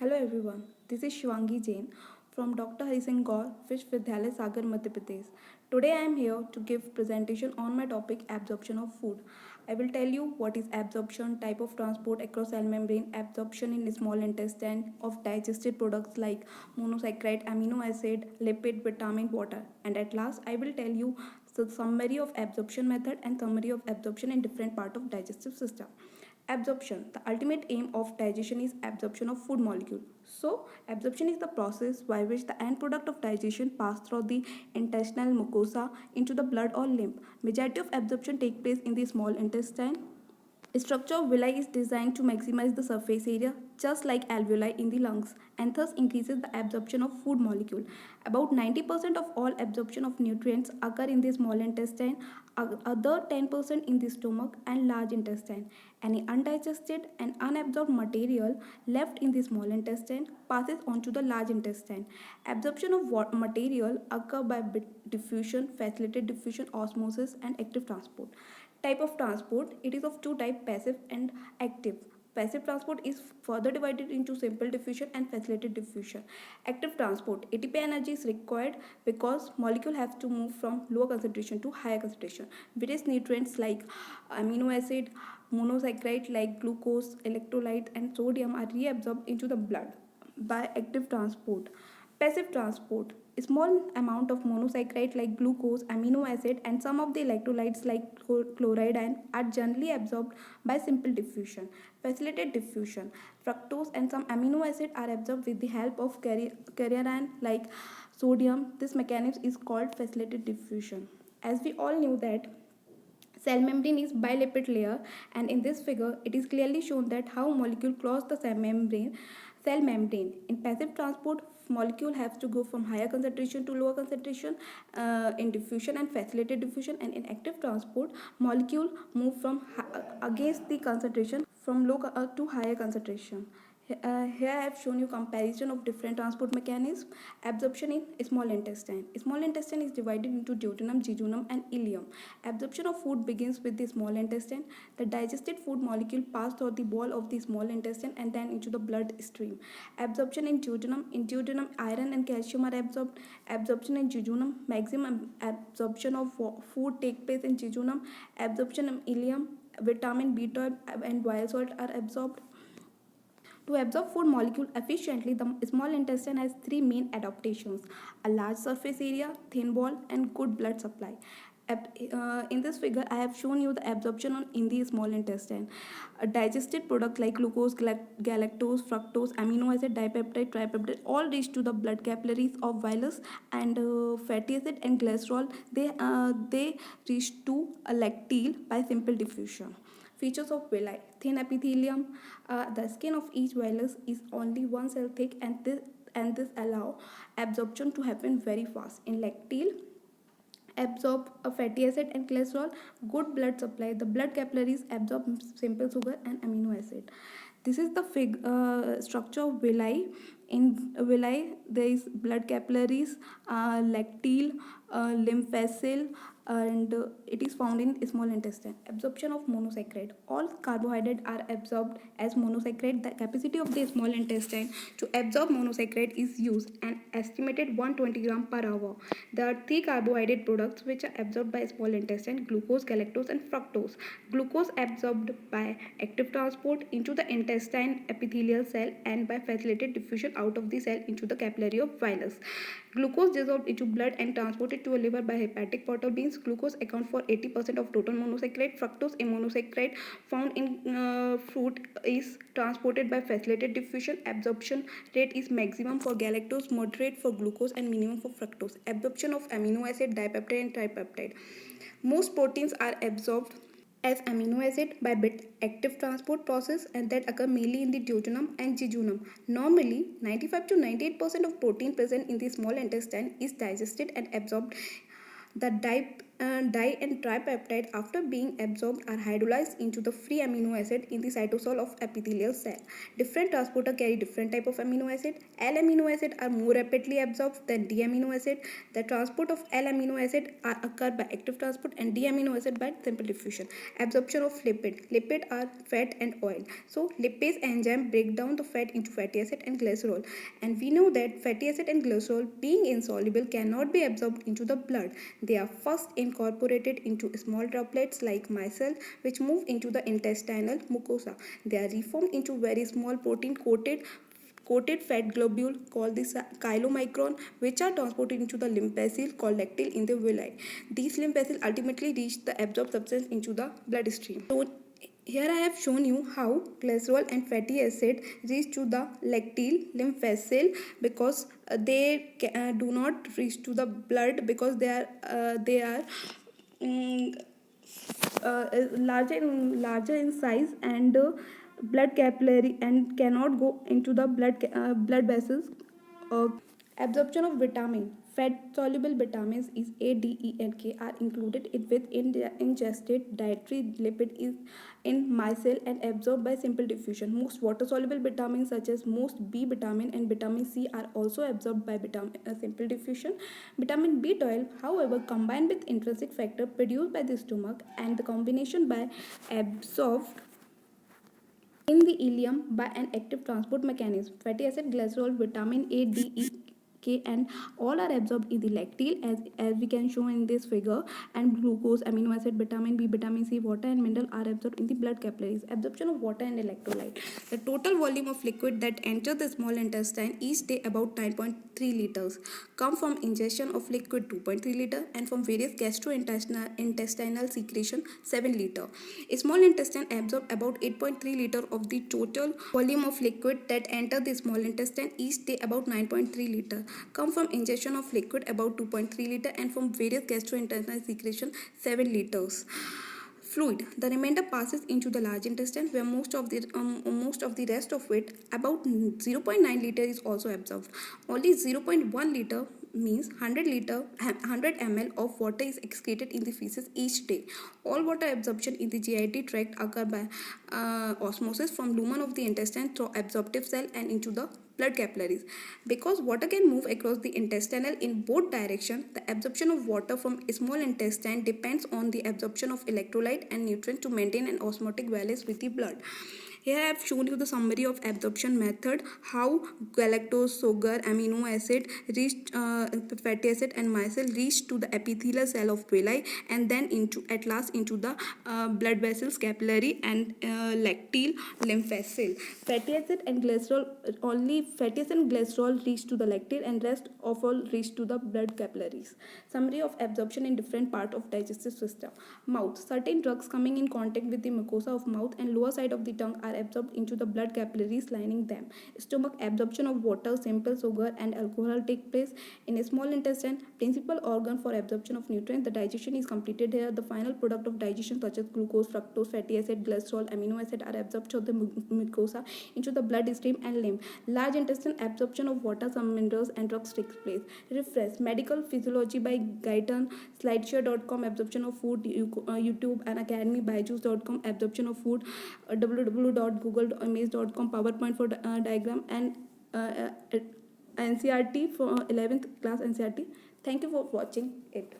Hello everyone, this is Shwangi Jain from Dr. Harisingh Gaur, Vishwavidyalaya Sagar, Madhya Pradesh. Today I am here to give presentation on my topic absorption of food. I will tell you what is absorption, type of transport across cell membrane, absorption in small intestine of digested products like monosaccharide, amino acid, lipid, vitamin, water. And at last I will tell you the summary of absorption method and summary of absorption in different part of digestive system. Absorption. The ultimate aim of digestion is absorption of food molecule. So, absorption is the process by which the end product of digestion pass through the intestinal mucosa into the blood or lymph. Majority of absorption take place in the small intestine. Structure of villi is designed to maximize the surface area, just like alveoli in the lungs, and thus increases the absorption of food molecule. About 90% of all absorption of nutrients occur in the small intestine, other 10% in the stomach and large intestine. Any undigested and unabsorbed material left in the small intestine passes on to the large intestine. Absorption of material occur by diffusion, facilitated diffusion, osmosis, and active transport. Type of transport, it is of two types, passive and active. Passive transport is further divided into simple diffusion and facilitated diffusion. Active transport, ATP energy is required because molecule have to move from lower concentration to higher concentration. Various nutrients like amino acid, monosaccharide like glucose, electrolyte and sodium are reabsorbed into the blood by active transport. Passive transport, a small amount of monosaccharide like glucose, amino acid, and some of the electrolytes like chloride ion are generally absorbed by simple diffusion. Facilitated diffusion, fructose and some amino acid are absorbed with the help of carrier ion like sodium. This mechanism is called facilitated diffusion. As we all knew that cell membrane is bilipid layer, and in this figure it is clearly shown that how molecule cross the cell membrane. In passive transport, molecule have to go from higher concentration to lower concentration in diffusion and facilitated diffusion, and in active transport molecule move from against the concentration from low to higher concentration. Here I have shown you comparison of different transport mechanisms. Absorption in small intestine. Small intestine is divided into duodenum, jejunum and ileum. Absorption of food begins with the small intestine. The digested food molecule pass through the wall of the small intestine and then into the blood stream. Absorption in duodenum. In duodenum, iron and calcium are absorbed. Absorption in jejunum. Maximum absorption of food take place in jejunum. Absorption in ileum. Vitamin B12 and bile salt are absorbed. To absorb food molecule efficiently, the small intestine has three main adaptations: a large surface area, thin wall, and good blood supply. In this figure, I have shown you the absorption in the small intestine. Digested products like glucose, galactose, fructose, amino acid, dipeptide, tripeptide all reach to the blood capillaries of vilus, and fatty acid and cholesterol they reach to a lacteal by simple diffusion. Features of villi: thin epithelium. The skin of each villus is only one cell thick, and this allow absorption to happen very fast. In lacteal, absorb a fatty acid and cholesterol. Good blood supply. The blood capillaries absorb simple sugar and amino acid. This is the structure of villi. In villi, there is blood capillaries, lacteal, lymph vessel, and it is found in small intestine. Absorption of monosaccharide. All carbohydrates are absorbed as monosaccharide. The capacity of the small intestine to absorb monosaccharide is used and estimated 120 gram per hour. There are three carbohydrate products which are absorbed by small intestine: glucose, galactose, and fructose. Glucose absorbed by active transport into the intestine epithelial cell and by facilitated diffusion out of the cell into the capillary of vilus. Glucose dissolved into blood and transported to a liver by hepatic portal means. Glucose accounts for 80% of total monosaccharide. Fructose, a monosaccharide found in fruit, is transported by facilitated diffusion. Absorption rate is maximum for galactose, moderate for glucose, and minimum for fructose. Absorption of amino acid, dipeptide, and tripeptide. Most proteins are absorbed as amino acid by active transport process, and that occur mainly in the duodenum and jejunum. Normally, 95 to 98% of protein present in the small intestine is digested and absorbed. The di and tripeptide after being absorbed are hydrolyzed into the free amino acid in the cytosol of epithelial cell. Different transporter carry different type of amino acid. L amino acid are more rapidly absorbed than D amino acid. The transport of L amino acid occur by active transport and D amino acid by simple diffusion. Absorption of lipid. Lipid are fat and oil. So lipase enzyme break down the fat into fatty acid and glycerol. And we know that fatty acid and glycerol being insoluble cannot be absorbed into the blood. They are first incorporated into small droplets like micelle which move into the intestinal mucosa. They are reformed into very small protein coated fat globule called the chylomicron which are transported into the lymph vessel called lacteal in the villi. These lymph vessels ultimately reach the absorbed substance into the bloodstream. So here I have shown you how glycerol and fatty acid reach to the lacteal lymph vessel because they do not reach to the blood because they are um, larger in size and blood capillary and cannot go into the blood vessels. uh, Absorption of vitamin. Fat soluble vitamins is A, D, E, and K are included with ingested dietary lipid is in micelle and absorbed by simple diffusion. Most water soluble vitamins such as most B vitamin and vitamin C are also absorbed by simple diffusion. Vitamin B12, however, combined with intrinsic factor produced by the stomach and the combination by absorbed in the ileum by an active transport mechanism. Fatty acid, glycerol, vitamin A, D, E, K, and all are absorbed in the lacteal as we can show in this figure, and glucose, amino acid, vitamin B, vitamin C, water and mineral are absorbed in the blood capillaries. Absorption of water and electrolyte. The total volume of liquid that enter the small intestine each day about 9.3 liters come from ingestion of liquid 2.3 liter and from various gastrointestinal secretion 7 liter. A small intestine absorbs about 8.3 liter of the total volume of liquid that enter the small intestine each day about 9.3 liter come from ingestion of liquid about 2.3 liter and from various gastrointestinal secretion 7 liters. Fluid. The remainder passes into the large intestine where most of the rest of it, about 0.9 liter, is also absorbed. Only 0.1 liter means 100 ml of water is excreted in the feces each day. All water absorption in the GIT tract occur by osmosis from lumen of the intestine through absorptive cell and into the blood capillaries. Because water can move across the intestinal in both directions, the absorption of water from small intestine depends on the absorption of electrolyte and nutrients to maintain an osmotic balance with the blood. Here I have shown you the summary of absorption method, how galactose, sugar, amino acid, fatty acid and micelle reach to the epithelial cell of villi and then at last into the blood vessels, capillary and lacteal lymph vessel. Fatty acid and glycerol reach to the lacteal and rest of all reach to the blood capillaries. Summary of absorption in different part of digestive system. Mouth. Certain drugs coming in contact with the mucosa of mouth and lower side of the tongue are absorbed into the blood capillaries lining them. Stomach. Absorption of water, simple sugar and alcohol take place in a small intestine, principal organ for absorption of nutrients. The digestion is completed here. The final product of digestion such as glucose, fructose, fatty acid, glycerol, amino acid are absorbed through the mucosa into the blood stream and lymph. Large intestine. Absorption of water, some minerals and drugs takes place. Refresh. Medical physiology by Guyton, slideshare.com. Absorption of food, YouTube and Academy, byju's.com. Absorption of food, www.google.image.com. PowerPoint for diagram and NCRT for 11th class NCRT. Thank you for watching it.